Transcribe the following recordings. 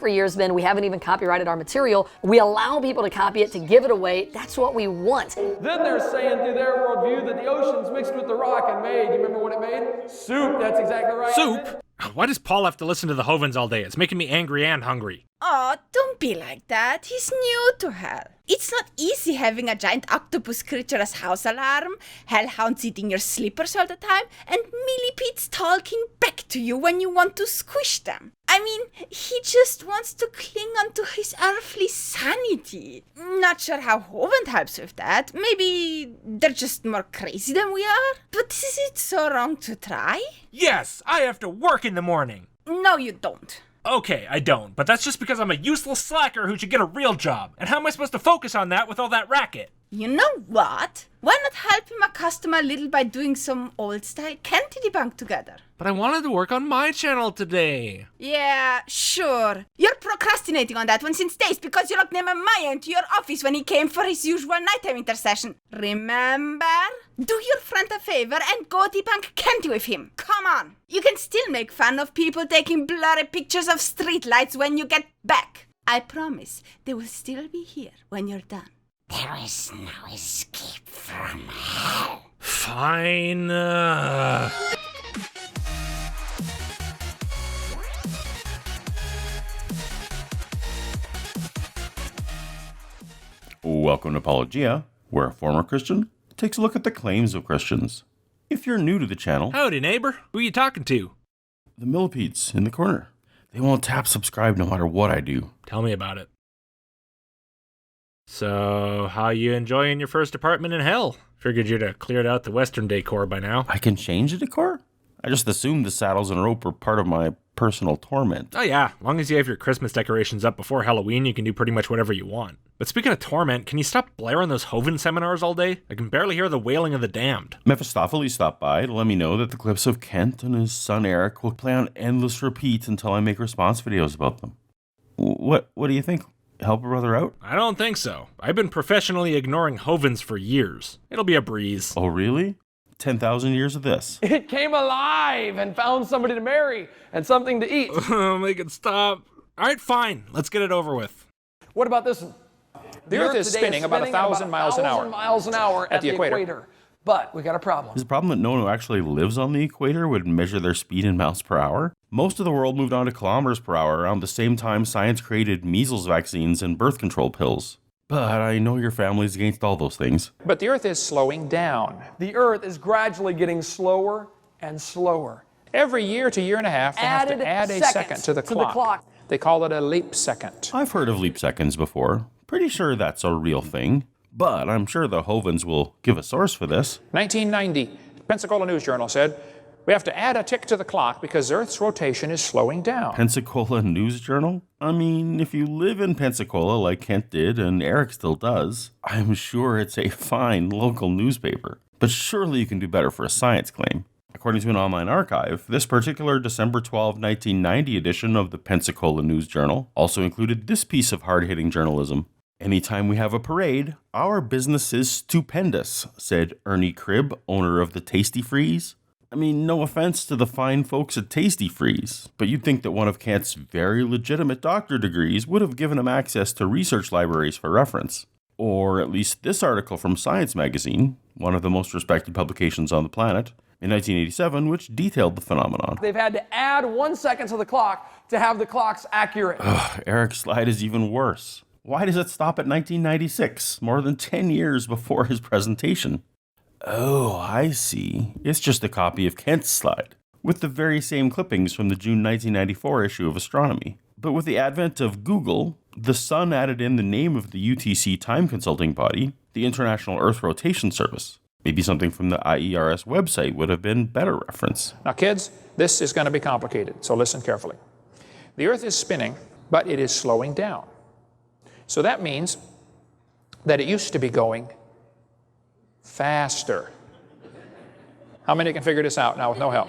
for years been, we haven't even copyrighted our material. We allow people to copy it, to give it away. That's what we want. Then they're saying through their worldview that the ocean's mixed with the rock and made, you remember what it made? Soup, that's exactly right. Soup? Why does Paul have to listen to the Hovinds all day? It's making me angry and hungry. Oh, don't be like that. He's new to hell. It's not easy having a giant octopus creature as house alarm, hellhounds eating your slippers all the time, and millipedes talking back to you when you want to squish them. I mean, he just wants to cling onto his earthly sanity. Not sure how Hovind helps with that. Maybe they're just more crazy than we are? But is it so wrong to try? Yes, I have to work in the morning. No, you don't. Okay, I don't, but that's just because I'm a useless slacker who should get a real job. And how am I supposed to focus on that with all that racket? You know what? Why not help him accustom a little by doing some old-style candy debunk together? But I wanted to work on my channel today. Yeah, sure. You're procrastinating on that one since days because you locked Nehemiah into your office when he came for his usual nighttime intercession. Remember? Do your friend a favor and go debunk candy with him. Come on. You can still make fun of people taking blurry pictures of streetlights when you get back. I promise they will still be here when you're done. There is no escape from hell. Fine. Welcome to Paulogia, where a former Christian takes a look at the claims of Christians. If you're new to the channel... Howdy, neighbor. Who you talking to? The millipedes in the corner. They won't tap subscribe no matter what I do. Tell me about it. So, how you enjoying your first apartment in hell? Figured you'd have cleared out the western decor by now. I can change the decor? I just assumed the saddles and rope were part of my personal torment. Oh yeah, as long as you have your Christmas decorations up before Halloween, you can do pretty much whatever you want. But speaking of torment, can you stop blaring those Hovind seminars all day? I can barely hear the wailing of the damned. Mephistopheles stopped by to let me know that the clips of Kent and his son Eric will play on endless repeat until I make response videos about them. What do you think? Help a brother out? I don't think so. I've been professionally ignoring Hovinds for years. It'll be a breeze. Oh, really? 10,000 years of this. It came alive and found somebody to marry and something to eat. Make it stop. All right, fine. Let's get it over with. What about this one? The Earth is spinning about 1,000 miles an hour. 1,000 miles an hour at the equator. But we got a problem. Is the problem that no one who actually lives on the equator would measure their speed in miles per hour? Most of the world moved on to kilometers per hour around the same time science created measles vaccines and birth control pills. But I know your family's against all those things. But the Earth is slowing down. The Earth is gradually getting slower and slower. Every year to year and a half, they have to add a second to the clock. They call it a leap second. I've heard of leap seconds before. Pretty sure that's a real thing. But I'm sure the Hovinds will give a source for this. 1990, Pensacola News Journal said, we have to add a tick to the clock because Earth's rotation is slowing down. Pensacola News Journal? I mean, if you live in Pensacola like Kent did and Eric still does, I'm sure it's a fine local newspaper. But surely you can do better for a science claim. According to an online archive, this particular December 12, 1990 edition of the Pensacola News Journal also included this piece of hard-hitting journalism. Anytime we have a parade, our business is stupendous, said Ernie Cribb, owner of the Tasty Freeze. I mean, no offense to the fine folks at Tasty Freeze, but you'd think that one of Kent's very legitimate doctor degrees would have given him access to research libraries for reference. Or at least this article from Science magazine, one of the most respected publications on the planet, in 1987, which detailed the phenomenon. They've had to add 1 second to the clock to have the clocks accurate. Eric's slide is even worse. Why does it stop at 1996, more than 10 years before his presentation? Oh, I see. It's just a copy of Kent's slide, with the very same clippings from the June 1994 issue of Astronomy. But with the advent of Google, the Sun added in the name of the UTC time consulting body, the International Earth Rotation Service. Maybe something from the IERS website would have been better reference. Now kids, this is going to be complicated, so listen carefully. The Earth is spinning, but it is slowing down. So that means that it used to be going faster. How many can figure this out now with no help?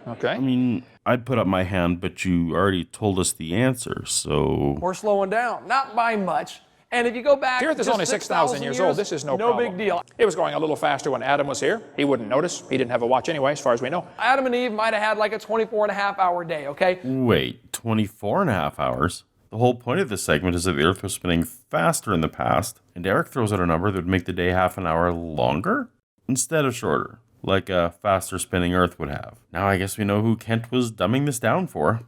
Okay. I mean, I'd put up my hand, but you already told us the answer, so... We're slowing down, not by much. And if you go back... The Earth is only 6,000 years old. This is no problem. No big deal. It was going a little faster when Adam was here. He wouldn't notice. He didn't have a watch anyway, as far as we know. Adam and Eve might have had like a 24-and-a-half-hour day, okay? Wait, 24 and a half hours? The whole point of this segment is that the Earth was spinning faster in the past, and Eric throws out a number that would make the day half an hour longer instead of shorter, like a faster spinning Earth would have. Now I guess we know who Kent was dumbing this down for.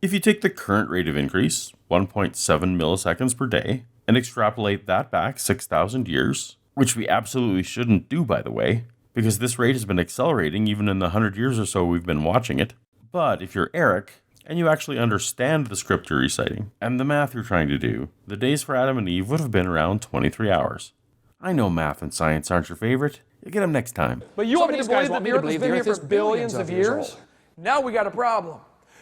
If you take the current rate of increase, 1.7 milliseconds per day, and extrapolate that back 6,000 years, which we absolutely shouldn't do, by the way, because this rate has been accelerating even in the 100 years or so we've been watching it. But if you're Eric, and you actually understand the script you're reciting, and the math you're trying to do, the days for Adam and Eve would have been around 23 hours. I know math and science aren't your favorite. You'll get them next time. But you Some want me of to these guys believe that want the me to Earth has believe been the here Earth is for billions of years years? old. Now we got a problem.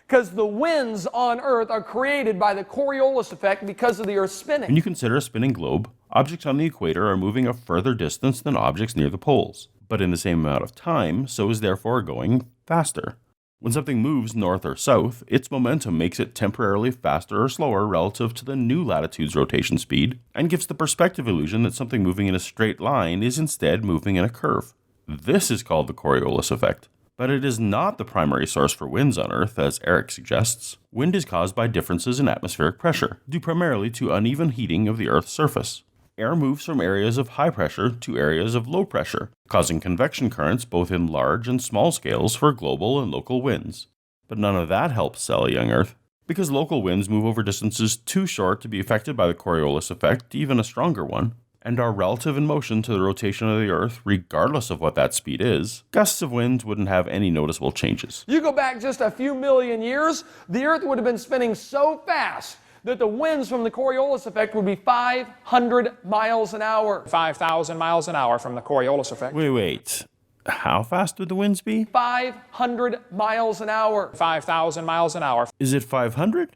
Because the winds on Earth are created by the Coriolis effect because of the Earth spinning. When you consider a spinning globe, objects on the equator are moving a further distance than objects near the poles. But in the same amount of time, so is therefore going faster. When something moves north or south, its momentum makes it temporarily faster or slower relative to the new latitude's rotation speed, and gives the perspective illusion that something moving in a straight line is instead moving in a curve. This is called the Coriolis effect. But it is not the primary source for winds on Earth, as Eric suggests. Wind is caused by differences in atmospheric pressure, due primarily to uneven heating of the Earth's surface. Air moves from areas of high pressure to areas of low pressure, causing convection currents both in large and small scales for global and local winds. But none of that helps sell a young Earth, because local winds move over distances too short to be affected by the Coriolis effect, even a stronger one, and are relative in motion to the rotation of the Earth regardless of what that speed is. Gusts of wind wouldn't have any noticeable changes. You go back just a few million years, the Earth would have been spinning so fast that the winds from the Coriolis effect would be 500 miles an hour. 5,000 miles an hour from the Coriolis effect. Wait. How fast would the winds be? 500 miles an hour. 5,000 miles an hour. Is it 500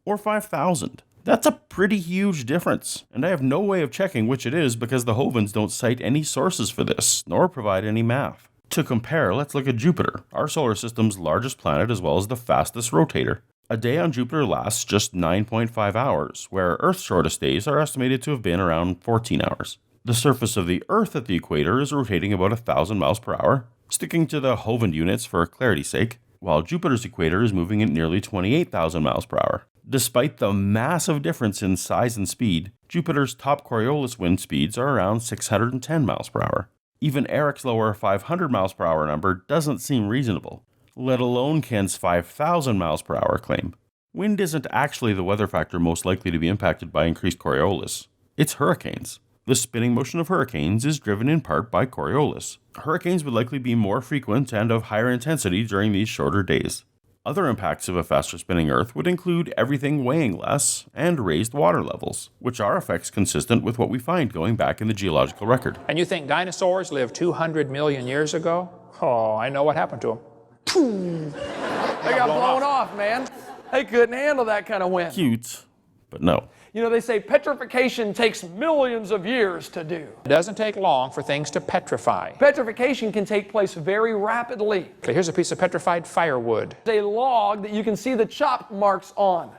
or 5,000? That's a pretty huge difference, and I have no way of checking which it is because the Hovinds don't cite any sources for this, nor provide any math. To compare, let's look at Jupiter, our solar system's largest planet as well as the fastest rotator. A day on Jupiter lasts just 9.5 hours, where Earth's shortest days are estimated to have been around 14 hours. The surface of the Earth at the equator is rotating about 1,000 miles per hour, sticking to the Hovind units for clarity's sake, while Jupiter's equator is moving at nearly 28,000 miles per hour. Despite the massive difference in size and speed, Jupiter's top Coriolis wind speeds are around 610 miles per hour. Even Eric's lower 500 miles per hour number doesn't seem reasonable, let alone Kent's 5,000 miles per hour claim. Wind isn't actually the weather factor most likely to be impacted by increased Coriolis. It's hurricanes. The spinning motion of hurricanes is driven in part by Coriolis. Hurricanes would likely be more frequent and of higher intensity during these shorter days. Other impacts of a faster spinning Earth would include everything weighing less and raised water levels, which are effects consistent with what we find going back in the geological record. And you think dinosaurs lived 200 million years ago? Oh, I know what happened to them. They got blown off, man. They couldn't handle that kind of wind. Cute, but no. You know, they say petrification takes millions of years to do. It doesn't take long for things to petrify. Petrification can take place very rapidly. Okay, here's a piece of petrified firewood. A log that you can see the chop marks on.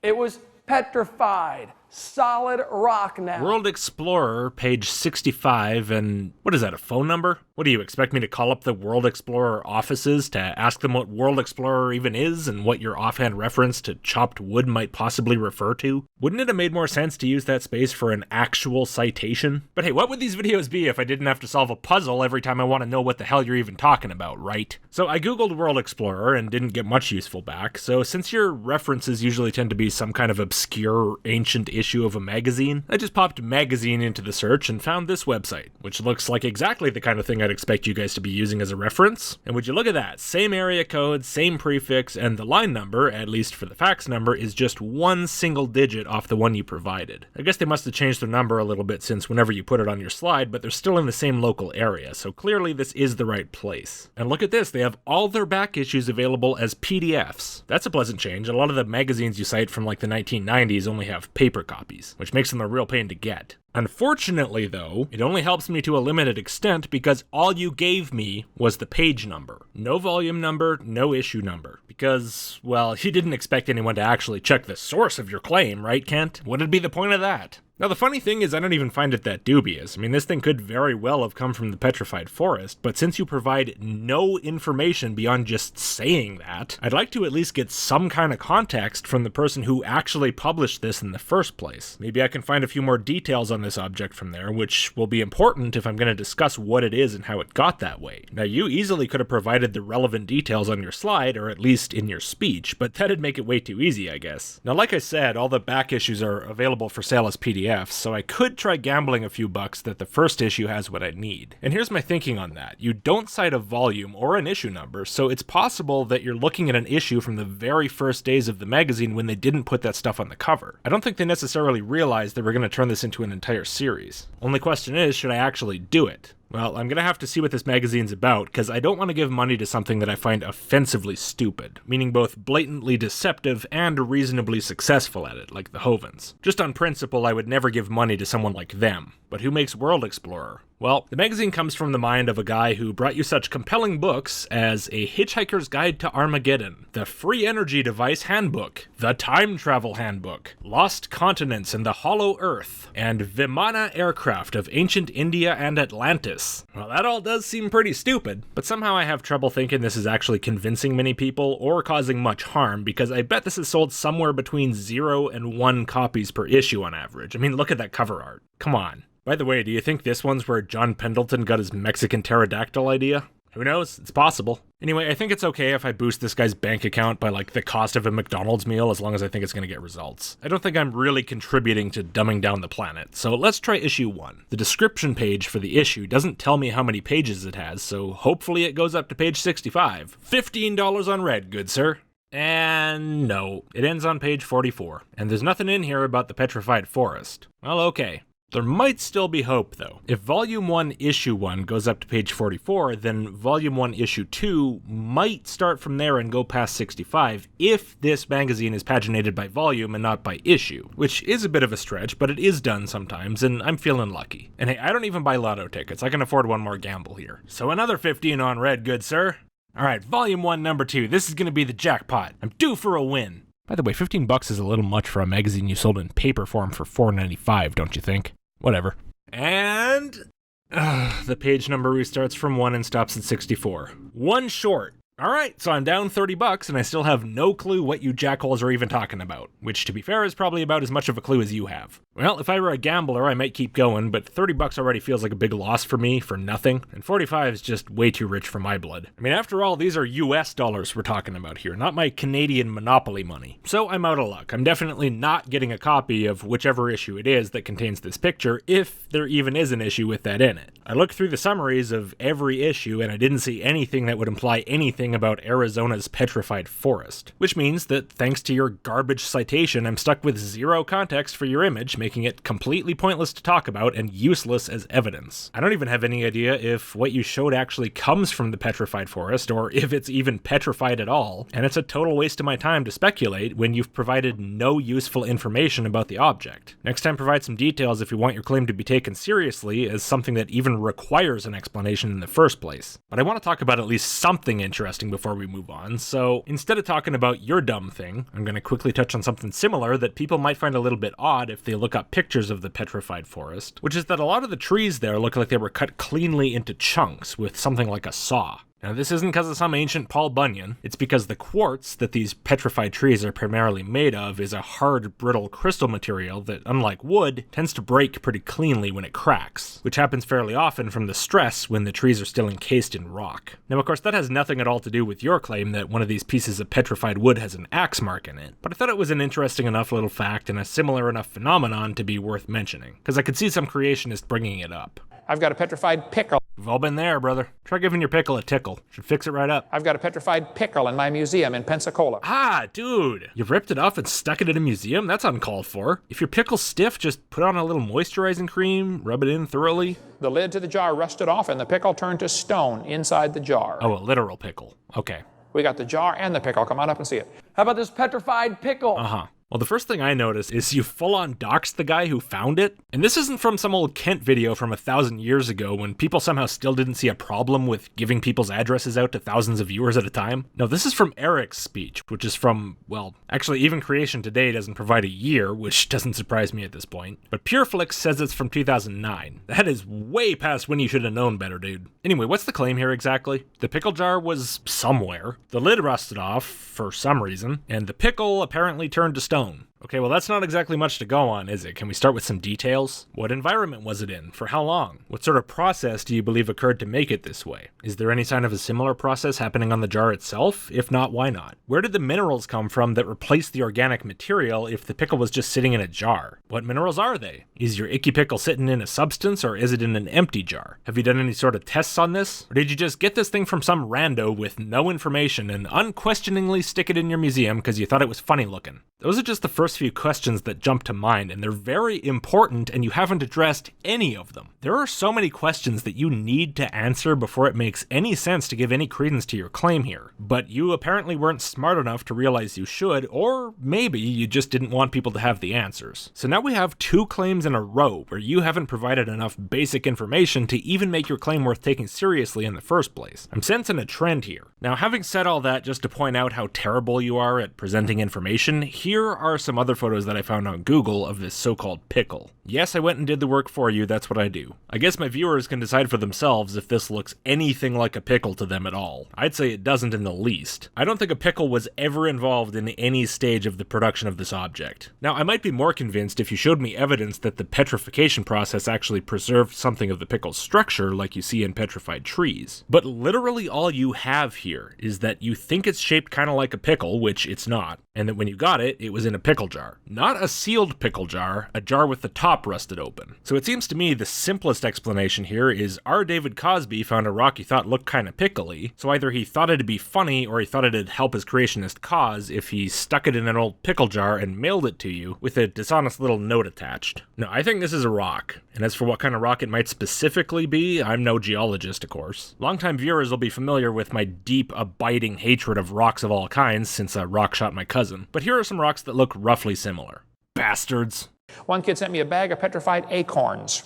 It was petrified. Solid rock now. World Explorer, page 65, and what is that, a phone number? What do you expect me to call up the World Explorer offices to ask them what World Explorer even is and what your offhand reference to chopped wood might possibly refer to? Wouldn't it have made more sense to use that space for an actual citation? But hey, what would these videos be if I didn't have to solve a puzzle every time I want to know what the hell you're even talking about, right? So I googled World Explorer and didn't get much useful back, so since your references usually tend to be some kind of obscure ancient issue of a magazine, I just popped magazine into the search and found this website, which looks like exactly the kind of thing I'd expect you guys to be using as a reference. And would you look at that, same area code, same prefix, and the line number, at least for the fax number, is just one single digit off the one you provided. I guess they must have changed their number a little bit since whenever you put it on your slide, but they're still in the same local area, so clearly this is the right place. And look at this, they have all their back issues available as PDFs. That's a pleasant change. A lot of the magazines you cite from like the 1990s only have paper copies, which makes them a real pain to get. Unfortunately, though, it only helps me to a limited extent because all you gave me was the page number. No volume number, no issue number. Because, well, you didn't expect anyone to actually check the source of your claim, right, Kent? What would be the point of that? Now, the funny thing is I don't even find it that dubious. I mean, this thing could very well have come from the Petrified Forest, but since you provide no information beyond just saying that, I'd like to at least get some kind of context from the person who actually published this in the first place. Maybe I can find a few more details on this object from there, which will be important if I'm going to discuss what it is and how it got that way. Now, you easily could have provided the relevant details on your slide, or at least in your speech, but that'd make it way too easy, I guess. Now, like I said, all the back issues are available for sale as PDFs, so I could try gambling a few bucks that the first issue has what I need. And here's my thinking on that. You don't cite a volume or an issue number, so it's possible that you're looking at an issue from the very first days of the magazine when they didn't put that stuff on the cover. I don't think they necessarily realized they were going to turn this into an entire series. Only question is, should I actually do it? Well, I'm going to have to see what this magazine's about, because I don't want to give money to something that I find offensively stupid, meaning both blatantly deceptive and reasonably successful at it, like the Hovinds. Just on principle, I would never give money to someone like them. But who makes World Explorer? Well, the magazine comes from the mind of a guy who brought you such compelling books as A Hitchhiker's Guide to Armageddon, The Free Energy Device Handbook, The Time Travel Handbook, Lost Continents and the Hollow Earth, and Vimana Aircraft of Ancient India and Atlantis. Well, that all does seem pretty stupid, but somehow I have trouble thinking this is actually convincing many people or causing much harm, because I bet this is sold somewhere between 0 and 1 copies per issue on average. I mean, look at that cover art. Come on. By the way, do you think this one's where John Pendleton got his Mexican pterodactyl idea? Who knows? It's possible. Anyway, I think it's okay if I boost this guy's bank account by like the cost of a McDonald's meal, as long as I think it's going to get results. I don't think I'm really contributing to dumbing down the planet, so let's try issue 1. The description page for the issue doesn't tell me how many pages it has, so hopefully it goes up to page 65. $15 on red, good sir. And no, it ends on page 44, and there's nothing in here about the Petrified Forest. Well, okay. There might still be hope, though. If Volume 1, Issue 1 goes up to page 44, then Volume 1, Issue 2 might start from there and go past 65 if this magazine is paginated by volume and not by issue, which is a bit of a stretch, but it is done sometimes, and I'm feeling lucky. And hey, I don't even buy lotto tickets. I can afford one more gamble here. So another 15 on red, good sir. Alright, Volume 1, Number 2. This is going to be the jackpot. I'm due for a win. By the way, $15 is a little much for a magazine you sold in paper form for $4.95, don't you think? Whatever. And the page number restarts from 1 and stops at 64. One short. Alright, so I'm down $30 and I still have no clue what you jackholes are even talking about, which to be fair is probably about as much of a clue as you have. Well, if I were a gambler, I might keep going, but $30 already feels like a big loss for me for nothing, and 45 is just way too rich for my blood. I mean, after all, these are US dollars we're talking about here, not my Canadian Monopoly money. So I'm out of luck. I'm definitely not getting a copy of whichever issue it is that contains this picture, if there even is an issue with that in it. I looked through the summaries of every issue and I didn't see anything that would imply anything about Arizona's Petrified Forest, which means that thanks to your garbage citation, I'm stuck with 0 context for your image, making it completely pointless to talk about and useless as evidence. I don't even have any idea if what you showed actually comes from the Petrified Forest, or if it's even petrified at all, and it's a total waste of my time to speculate when you've provided no useful information about the object. Next time, provide some details if you want your claim to be taken seriously as something that even requires an explanation in the first place. But I want to talk about at least something interesting before we move on, so instead of talking about your dumb thing, I'm going to quickly touch on something similar that people might find a little bit odd if they look up pictures of the Petrified Forest, which is that a lot of the trees there look like they were cut cleanly into chunks with something like a saw. Now, this isn't because of some ancient Paul Bunyan, it's because the quartz that these petrified trees are primarily made of is a hard, brittle crystal material that, unlike wood, tends to break pretty cleanly when it cracks, which happens fairly often from the stress when the trees are still encased in rock. Now, of course, that has nothing at all to do with your claim that one of these pieces of petrified wood has an axe mark in it, but I thought it was an interesting enough little fact and a similar enough phenomenon to be worth mentioning, because I could see some creationists bringing it up. I've got a petrified pickle. We've all been there, brother. Try giving your pickle a tickle. Should fix it right up. I've got a petrified pickle in my museum in Pensacola. Ah, dude. You ripped it off and stuck it in a museum? That's uncalled for. If your pickle's stiff, just put on a little moisturizing cream, rub it in thoroughly. The lid to the jar rusted off and the pickle turned to stone inside the jar. Oh, a literal pickle. Okay. We got the jar and the pickle. Come on up and see it. How about this petrified pickle? Uh-huh. Well, the first thing I notice is you full-on doxed the guy who found it. And this isn't from some old Kent video from 1,000 years ago when people somehow still didn't see a problem with giving people's addresses out to thousands of viewers at a time. No, this is from Eric's speech, which is from, well, actually even Creation Today doesn't provide a year, which doesn't surprise me at this point. But PureFlix says it's from 2009. That is way past when you should have known better, dude. Anyway, what's the claim here exactly? The pickle jar was somewhere. The lid rusted off for some reason, and the pickle apparently turned to stone. Okay, well that's not exactly much to go on, is it? Can we start with some details? What environment was it in? For how long? What sort of process do you believe occurred to make it this way? Is there any sign of a similar process happening on the jar itself? If not, why not? Where did the minerals come from that replaced the organic material if the pickle was just sitting in a jar? What minerals are they? Is your icky pickle sitting in a substance or is it in an empty jar? Have you done any sort of tests on this? Or did you just get this thing from some rando with no information and unquestioningly stick it in your museum because you thought it was funny looking? Those are just the first few questions that jump to mind, and they're very important, and you haven't addressed any of them. There are so many questions that you need to answer before it makes any sense to give any credence to your claim here. But you apparently weren't smart enough to realize you should, or maybe you just didn't want people to have the answers. So now we have 2 claims in a row where you haven't provided enough basic information to even make your claim worth taking seriously in the first place. I'm sensing a trend here. Now, having said all that, just to point out how terrible you are at presenting information, here are some other photos that I found on Google of this so-called pickle. Yes, I went and did the work for you, that's what I do. I guess my viewers can decide for themselves if this looks anything like a pickle to them at all. I'd say it doesn't in the least. I don't think a pickle was ever involved in any stage of the production of this object. Now, I might be more convinced if you showed me evidence that the petrification process actually preserved something of the pickle's structure like you see in petrified trees. But literally all you have here is that you think it's shaped kind of like a pickle, which it's not, and that when you got it, it was in a pickle jar. Not a sealed pickle jar, a jar with the top rusted open. So it seems to me the simplest explanation here is R. David Cosby found a rock he thought looked kind of pickly, so either he thought it'd be funny or he thought it'd help his creationist cause if he stuck it in an old pickle jar and mailed it to you with a dishonest little note attached. No, I think this is a rock. And as for what kind of rock it might specifically be, I'm no geologist, of course. Longtime viewers will be familiar with my deep, abiding hatred of rocks of all kinds since a rock shot my cousin. But here are some rocks that look roughly similar. Bastards. One kid sent me a bag of petrified acorns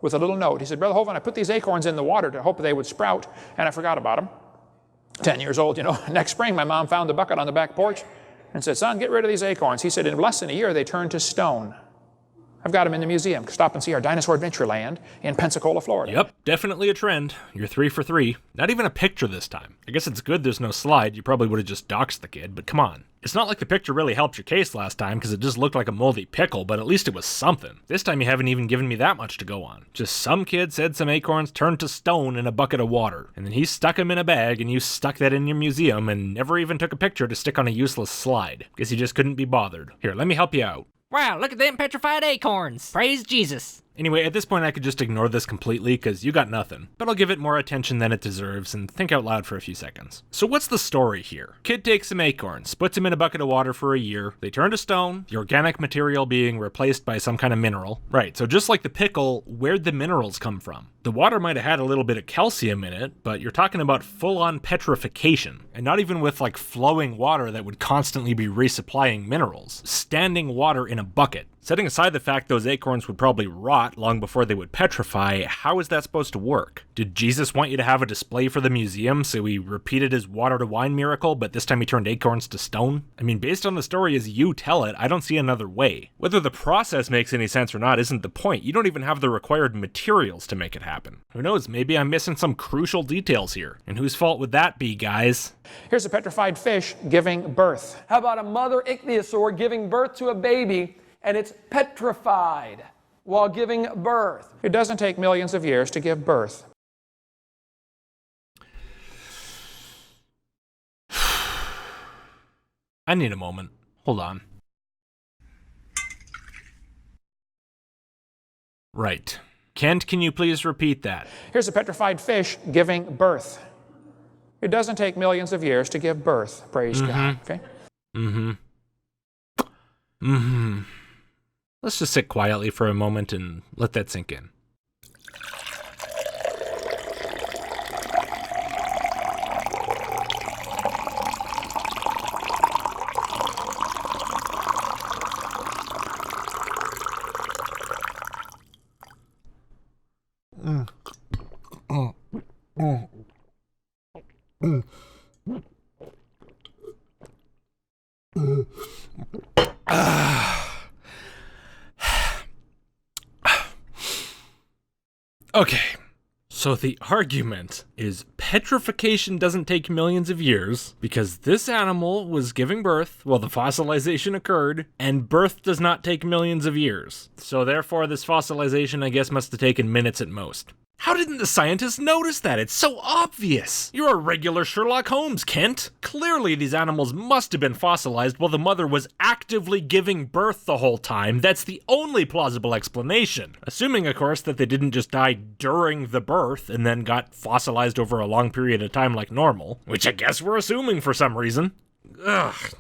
with a little note. He said, Brother Hovind, I put these acorns in the water to hope they would sprout, and I forgot about them. 10 years old, you know. Next spring, my mom found the bucket on the back porch and said, son, get rid of these acorns. He said, in less than a year, they turned to stone. I've got them in the museum. Stop and see our Dinosaur Adventureland in Pensacola, Florida. Yep, definitely a trend. You're 3 for 3. Not even a picture this time. I guess it's good there's no slide. You probably would have just doxed the kid, but come on. It's not like the picture really helped your case last time because it just looked like a moldy pickle, but at least it was something. This time you haven't even given me that much to go on. Just some kid said some acorns turned to stone in a bucket of water, and then he stuck them in a bag and you stuck that in your museum and never even took a picture to stick on a useless slide. Guess you just couldn't be bothered. Here, let me help you out. Wow, look at them petrified acorns. Praise Jesus. Anyway, at this point I could just ignore this completely because you got nothing, but I'll give it more attention than it deserves and think out loud for a few seconds. So what's the story here? Kid takes some acorns, puts them in a bucket of water for a year, they turn to stone, the organic material being replaced by some kind of mineral. Right, so just like the pickle, where'd the minerals come from? The water might have had a little bit of calcium in it, but you're talking about full-on petrification, and not even with like flowing water that would constantly be resupplying minerals. Standing water in a bucket. Setting aside the fact those acorns would probably rot long before they would petrify, how is that supposed to work? Did Jesus want you to have a display for the museum so he repeated his water to wine miracle, but this time he turned acorns to stone? I mean, based on the story as you tell it, I don't see another way. Whether the process makes any sense or not isn't the point. You don't even have the required materials to make it happen. Who knows, maybe I'm missing some crucial details here. And whose fault would that be, guys? Here's a petrified fish giving birth. How about a mother Ichthyosaur giving birth to a baby and it's petrified while giving birth? It doesn't take millions of years to give birth. I need a moment. Hold on. Right. Kent, can you please repeat that? Here's a petrified fish giving birth. It doesn't take millions of years to give birth. Praise God. Okay? Let's just sit quietly for a moment and let that sink in. Okay, so the argument is petrification doesn't take millions of years because this animal was giving birth while the fossilization occurred, and birth does not take millions of years. So therefore this fossilization, I guess, must have taken minutes at most. How didn't the scientists notice that? It's so obvious. You're a regular Sherlock Holmes, Kent. Clearly these animals must have been fossilized while the mother was actively giving birth the whole time. That's the only plausible explanation. Assuming, of course, that they didn't just die during the birth and then got fossilized over a long period of time like normal, which I guess we're assuming for some reason. Ugh.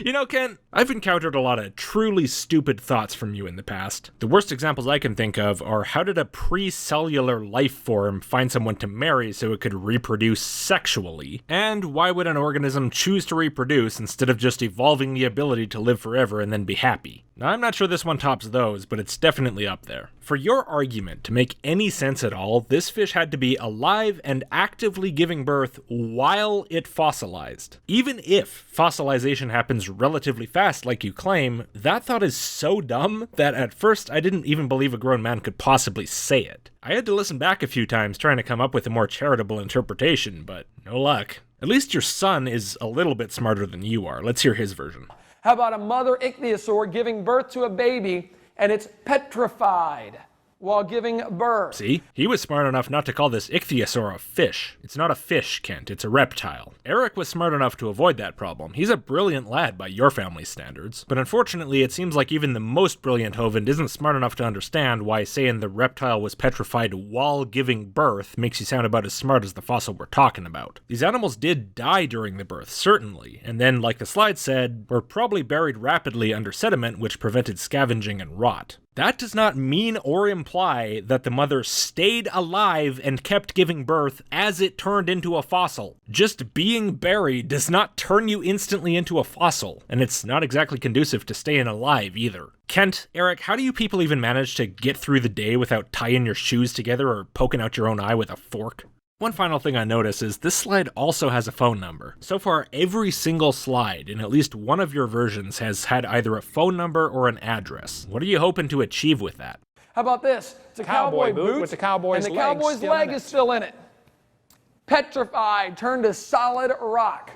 You know, Kent, I've encountered a lot of truly stupid thoughts from you in the past. The worst examples I can think of are, how did a pre-cellular life form find someone to marry so it could reproduce sexually? And why would an organism choose to reproduce instead of just evolving the ability to live forever and then be happy? Now, I'm not sure this one tops those, but it's definitely up there. For your argument to make any sense at all, this fish had to be alive and actively giving birth while it fossilized. Even if fossilization happens relatively fast like you claim, that thought is so dumb that at first I didn't even believe a grown man could possibly say it. I had to listen back a few times trying to come up with a more charitable interpretation, but no luck. At least your son is a little bit smarter than you are. Let's hear his version. How about a mother ichthyosaur giving birth to a baby and it's petrified while giving birth? See? He was smart enough not to call this Ichthyosaur a fish. It's not a fish, Kent. It's a reptile. Eric was smart enough to avoid that problem. He's a brilliant lad by your family's standards. But unfortunately, it seems like even the most brilliant Hovind isn't smart enough to understand why saying the reptile was petrified while giving birth makes you sound about as smart as the fossil we're talking about. These animals did die during the birth, certainly. And then, like the slide said, were probably buried rapidly under sediment which prevented scavenging and rot. That does not mean or imply that the mother stayed alive and kept giving birth as it turned into a fossil. Just being buried does not turn you instantly into a fossil, and it's not exactly conducive to staying alive either. Kent, Eric, how do you people even manage to get through the day without tying your shoes together or poking out your own eye with a fork? One final thing I notice is this slide also has a phone number. So far, every single slide in at least one of your versions has had either a phone number or an address. What are you hoping to achieve with that? How about this? It's a cowboy boot with the cowboy's and the leg cowboy's still leg in is it. still in it. Petrified, turned to solid rock.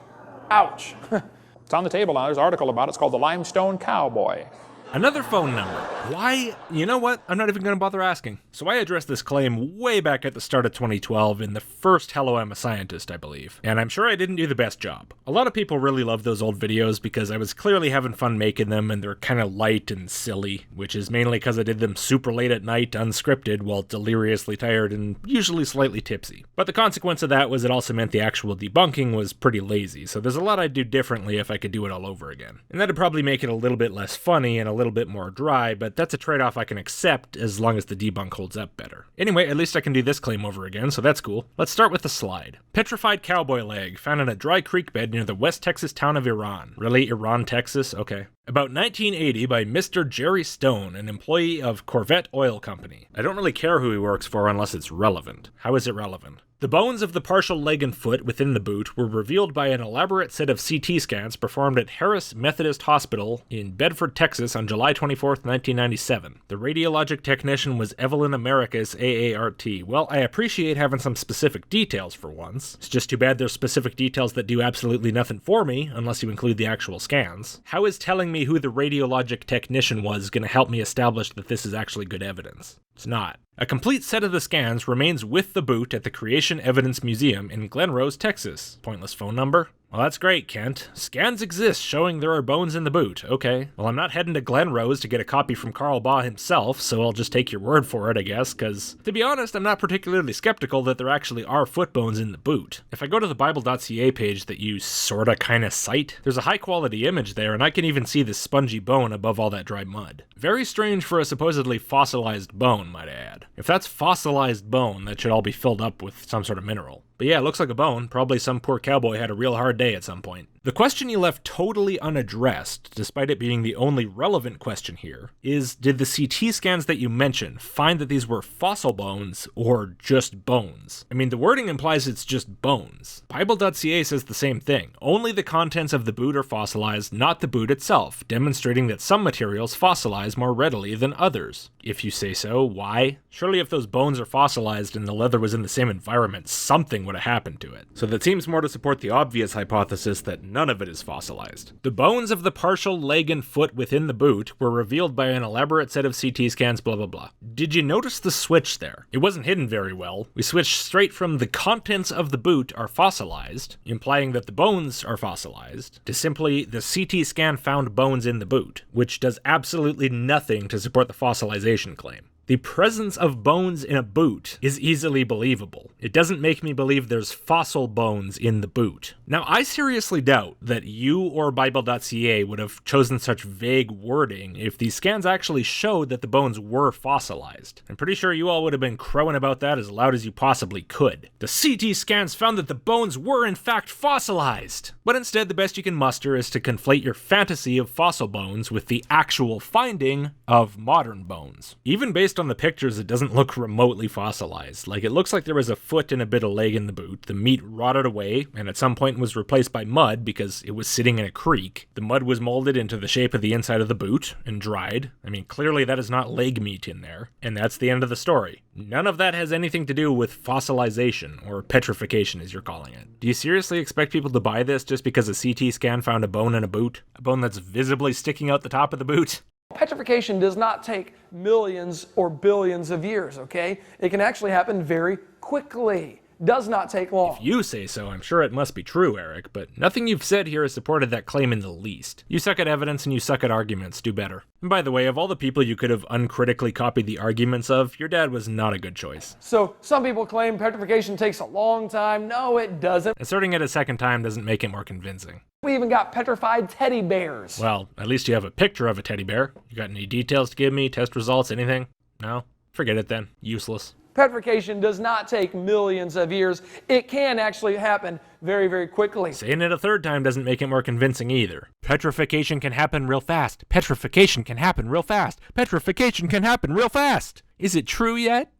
Ouch. It's on the table now. There's an article about it. It's called the Limestone Cowboy. Another phone number. Why? You know what? I'm not even going to bother asking. So I addressed this claim way back at the start of 2012 in the first Hello, I'm a Scientist, I believe. And I'm sure I didn't do the best job. A lot of people really love those old videos because I was clearly having fun making them and they're kind of light and silly, which is mainly because I did them super late at night, unscripted, while deliriously tired and usually slightly tipsy. But the consequence of that was it also meant the actual debunking was pretty lazy, so there's a lot I'd do differently if I could do it all over again. And that'd probably make it a little bit less funny and a little bit more dry, but that's a trade-off I can accept as long as the debunk holds up better. Anyway, at least I can do this claim over again, so that's cool. Let's start with the slide. Petrified cowboy leg, found in a dry creek bed near the West Texas town of Iran. Really? Iran, Texas? Okay. About 1980 by Mr. Jerry Stone, an employee of Corvette Oil Company. I don't really care who he works for unless it's relevant. How is it relevant? The bones of the partial leg and foot within the boot were revealed by an elaborate set of CT scans performed at Harris Methodist Hospital in Bedford, Texas on July 24, 1997. The radiologic technician was Evelyn Americas, AART. Well, I appreciate having some specific details for once. It's just too bad there's specific details that do absolutely nothing for me, unless you include the actual scans. How is telling me who the radiologic technician was going to help me establish that this is actually good evidence? It's not. A complete set of the scans remains with the boot at the Creation Evidence Museum in Glen Rose, Texas. Pointless phone number? Well, that's great, Kent. Scans exist showing there are bones in the boot. Okay. Well, I'm not heading to Glen Rose to get a copy from Carl Baugh himself, so I'll just take your word for it, I guess, because, to be honest, I'm not particularly skeptical that there actually are foot bones in the boot. If I go to the Bible.ca page that you sorta kinda cite, there's a high-quality image there, and I can even see the spongy bone above all that dry mud. Very strange for a supposedly fossilized bone, might I add. If that's fossilized bone, that should all be filled up with some sort of mineral. But yeah, it looks like a bone. Probably some poor cowboy had a real hard day at some point. The question you left totally unaddressed, despite it being the only relevant question here, is did the CT scans that you mentioned find that these were fossil bones or just bones? I mean, the wording implies it's just bones. Bible.ca says the same thing. Only the contents of the boot are fossilized, not the boot itself, demonstrating that some materials fossilize more readily than others. If you say so, why? Surely if those bones are fossilized and the leather was in the same environment, something would have happened to it. So that seems more to support the obvious hypothesis that none of it is fossilized. The bones of the partial leg and foot within the boot were revealed by an elaborate set of CT scans, blah blah blah. Did you notice the switch there? It wasn't hidden very well. We switched straight from the contents of the boot are fossilized, implying that the bones are fossilized, to simply the CT scan found bones in the boot, which does absolutely nothing to support the fossilization claim. The presence of bones in a boot is easily believable. It doesn't make me believe there's fossil bones in the boot. Now, I seriously doubt that you or Bible.ca would have chosen such vague wording if these scans actually showed that the bones were fossilized. I'm pretty sure you all would have been crowing about that as loud as you possibly could. The CT scans found that the bones were in fact fossilized. But instead, the best you can muster is to conflate your fantasy of fossil bones with the actual finding of modern bones. Even based on the pictures, it doesn't look remotely fossilized. Like, it looks like there was a foot and a bit of leg in the boot. The meat rotted away, and at some point was replaced by mud because it was sitting in a creek. The mud was molded into the shape of the inside of the boot and dried. I mean, clearly that is not leg meat in there. And that's the end of the story. None of that has anything to do with fossilization, or petrification as you're calling it. Do you seriously expect people to buy this just because a CT scan found a bone in a boot? A bone that's visibly sticking out the top of the boot? Petrification does not take millions or billions of years, okay? It can actually happen very quickly. Does not take long. If you say so, I'm sure it must be true, Eric, but nothing you've said here has supported that claim in the least. You suck at evidence and you suck at arguments. Do better. And by the way, of all the people you could have uncritically copied the arguments of, your dad was not a good choice. So some people claim petrification takes a long time. No, it doesn't. Asserting it a second time doesn't make it more convincing. We even got petrified teddy bears. Well, at least you have a picture of a teddy bear. You got any details to give me? Test results? Anything? No? Forget it then. Useless. Petrification does not take millions of years. It can actually happen very, very quickly. Saying it a third time doesn't make it more convincing either. Petrification can happen real fast. Petrification can happen real fast. Petrification can happen real fast. Is it true yet?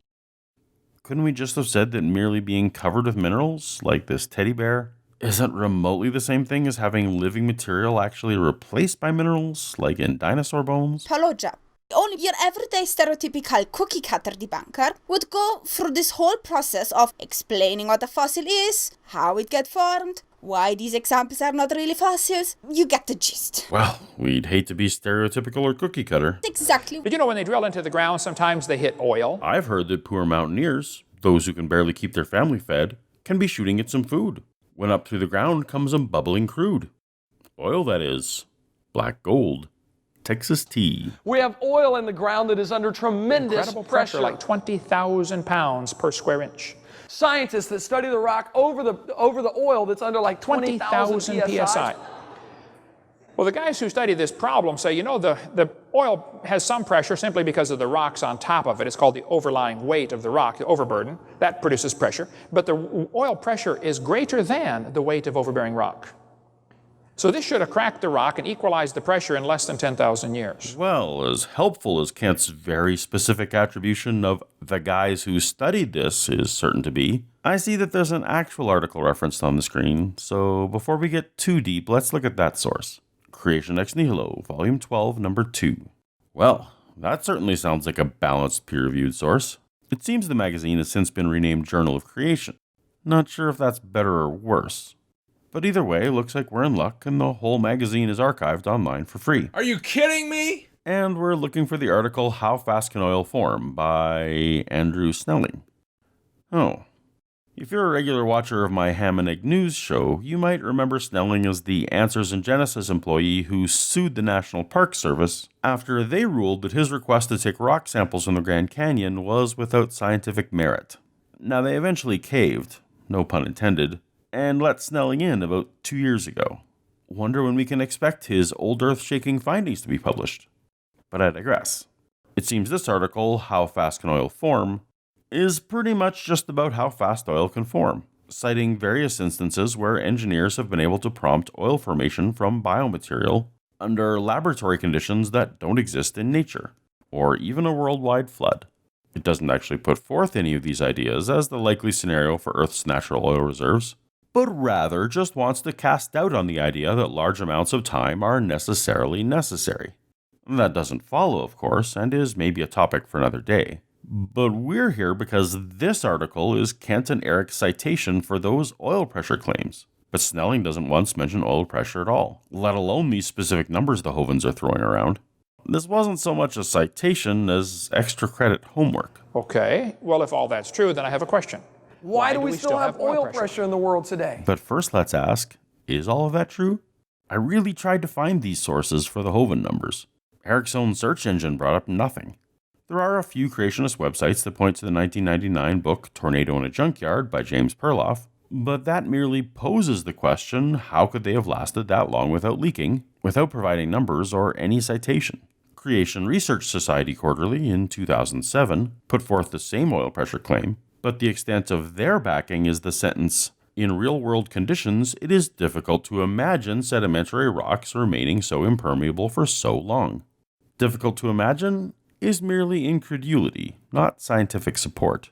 Couldn't we just have said that merely being covered with minerals, like this teddy bear, isn't remotely the same thing as having living material actually replaced by minerals, like in dinosaur bones? Paulogia. Only your everyday stereotypical cookie cutter debunker would go through this whole process of explaining what a fossil is, how it gets formed, why these examples are not really fossils. You get the gist. Well, we'd hate to be stereotypical or cookie cutter. Exactly. But you know, when they drill into the ground, sometimes they hit oil. I've heard that poor mountaineers, those who can barely keep their family fed, can be shooting at some food. When up through the ground comes some bubbling crude. Oil, that is. Black gold. Texas tea. We have oil in the ground that is under tremendous Incredible pressure, like 20,000 pounds per square inch. Scientists that study the rock over the oil that's under like 20,000 psi. Well, the guys who study this problem say, you know, the oil has some pressure simply because of the rocks on top of it. It's called the overlying weight of the rock, the overburden. That produces pressure. But the oil pressure is greater than the weight of overbearing rock. So this should have cracked the rock and equalized the pressure in less than 10,000 years. Well, as helpful as Kant's very specific attribution of the guys who studied this is certain to be, I see that there's an actual article referenced on the screen, so before we get too deep, let's look at that source. Creation Ex Nihilo, Volume 12, Number 2. Well, that certainly sounds like a balanced, peer-reviewed source. It seems the magazine has since been renamed Journal of Creation. Not sure if that's better or worse. But either way, looks like we're in luck and the whole magazine is archived online for free. Are you kidding me? And we're looking for the article How Fast Can Oil Form by Andrew Snelling. Oh. If you're a regular watcher of my Ham and Egg News show, you might remember Snelling as the Answers in Genesis employee who sued the National Park Service after they ruled that his request to take rock samples from the Grand Canyon was without scientific merit. Now, they eventually caved, no pun intended, and let Snelling in about 2 years ago. Wonder when we can expect his old earth-shaking findings to be published. But I digress. It seems this article, How Fast Can Oil Form, is pretty much just about how fast oil can form. citing various instances where engineers have been able to prompt oil formation from biomaterial under laboratory conditions that don't exist in nature, or even a worldwide flood. It doesn't actually put forth any of these ideas as the likely scenario for Earth's natural oil reserves, but rather just wants to cast doubt on the idea that large amounts of time are necessarily necessary. That doesn't follow, of course, and is maybe a topic for another day. But we're here because this article is Kent and Eric's citation for those oil pressure claims. But Snelling doesn't once mention oil pressure at all, let alone these specific numbers the Hovinds are throwing around. This wasn't so much a citation as extra credit homework. Okay, well, if all that's true, then I have a question. Why do we still have oil pressure in the world today? But first let's ask, is all of that true? I really tried to find these sources for the Hovind numbers. Eric's own search engine brought up nothing. There are a few creationist websites that point to the 1999 book Tornado in a Junkyard by James Perloff, but that merely poses the question, how could they have lasted that long without leaking, without providing numbers or any citation? Creation Research Society Quarterly in 2007 put forth the same oil pressure claim, but the extent of their backing is the sentence, "In real-world conditions, it is difficult to imagine sedimentary rocks remaining so impermeable for so long." Difficult to imagine is merely incredulity, not scientific support.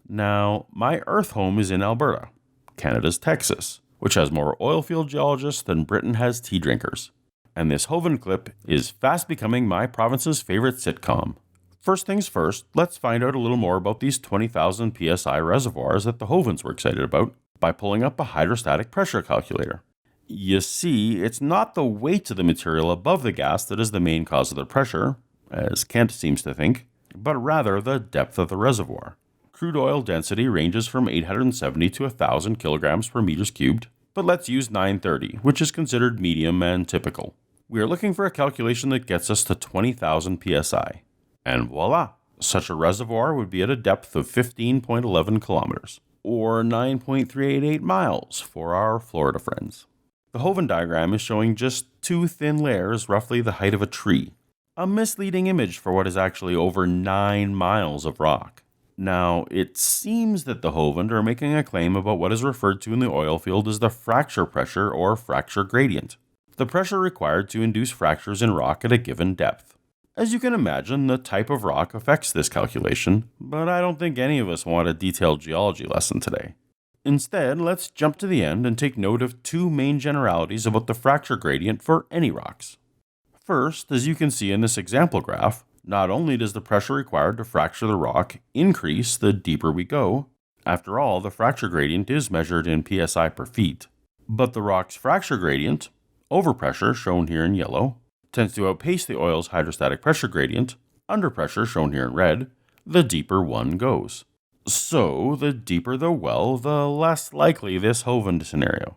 Now, my Earth home is in Alberta, Canada's Texas, which has more oilfield geologists than Britain has tea drinkers. And this Hovind clip is fast becoming my province's favorite sitcom. First things first, let's find out a little more about these 20,000 psi reservoirs that the Hovinds were excited about by pulling up a hydrostatic pressure calculator. You see, it's not the weight of the material above the gas that is the main cause of the pressure, as Kent seems to think, but rather the depth of the reservoir. Crude oil density ranges from 870 to 1,000 kilograms per meters cubed, but let's use 930, which is considered medium and typical. We are looking for a calculation that gets us to 20,000 psi. And voila! Such a reservoir would be at a depth of 15.11 kilometers, or 9.388 miles for our Florida friends. The Hovind diagram is showing just two thin layers roughly the height of a tree, a misleading image for what is actually over 9 miles of rock. Now, it seems that the Hovind are making a claim about what is referred to in the oil field as the fracture pressure or fracture gradient, the pressure required to induce fractures in rock at a given depth. As you can imagine, the type of rock affects this calculation, but I don't think any of us want a detailed geology lesson today. Instead, let's jump to the end and take note of two main generalities about the fracture gradient for any rocks. First, as you can see in this example graph, not only does the pressure required to fracture the rock increase the deeper we go, after all, the fracture gradient is measured in psi per feet, but the rock's fracture gradient, overpressure shown here in yellow, tends to outpace the oil's hydrostatic pressure gradient, underpressure shown here in red, the deeper one goes. So, the deeper the well, the less likely this Hovind scenario.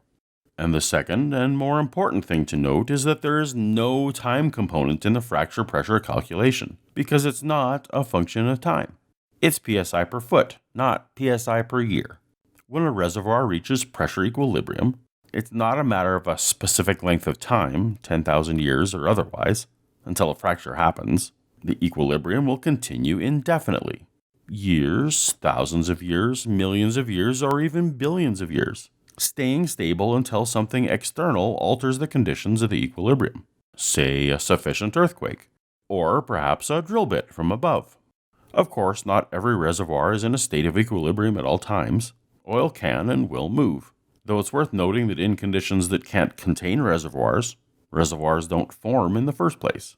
And the second and more important thing to note is that there is no time component in the fracture pressure calculation, because it's not a function of time. It's psi per foot, not psi per year. When a reservoir reaches pressure equilibrium, it's not a matter of a specific length of time, 10,000 years or otherwise, until a fracture happens. The equilibrium will continue indefinitely. Years, thousands of years, millions of years, or even billions of years, staying stable until something external alters the conditions of the equilibrium, say a sufficient earthquake, or perhaps a drill bit from above. Of course, not every reservoir is in a state of equilibrium at all times. Oil can and will move, though it's worth noting that in conditions that can't contain reservoirs, reservoirs don't form in the first place.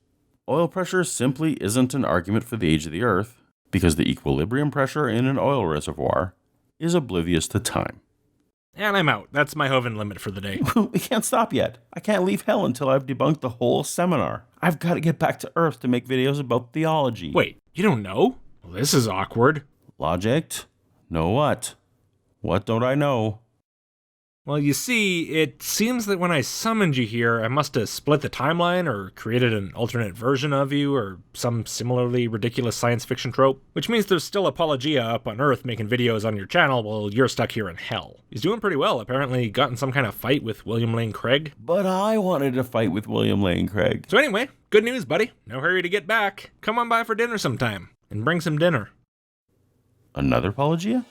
Oil pressure simply isn't an argument for the age of the Earth, because the equilibrium pressure in an oil reservoir is oblivious to time. And I'm out. That's my Hovind limit for the day. We can't stop yet. I can't leave hell until I've debunked the whole seminar. I've got to get back to Earth to make videos about theology. Wait, you don't know? Well, this is awkward. Logicked? Know what? What don't I know? Well, you see, it seems that when I summoned you here, I must have split the timeline or created an alternate version of you or some similarly ridiculous science fiction trope, which means there's still a Paulogia up on Earth making videos on your channel while you're stuck here in hell. He's doing pretty well, apparently got in some kind of fight with William Lane Craig. But I wanted to fight with William Lane Craig. So anyway, good news, buddy. No hurry to get back. Come on by for dinner sometime, and bring some dinner. Another Paulogia?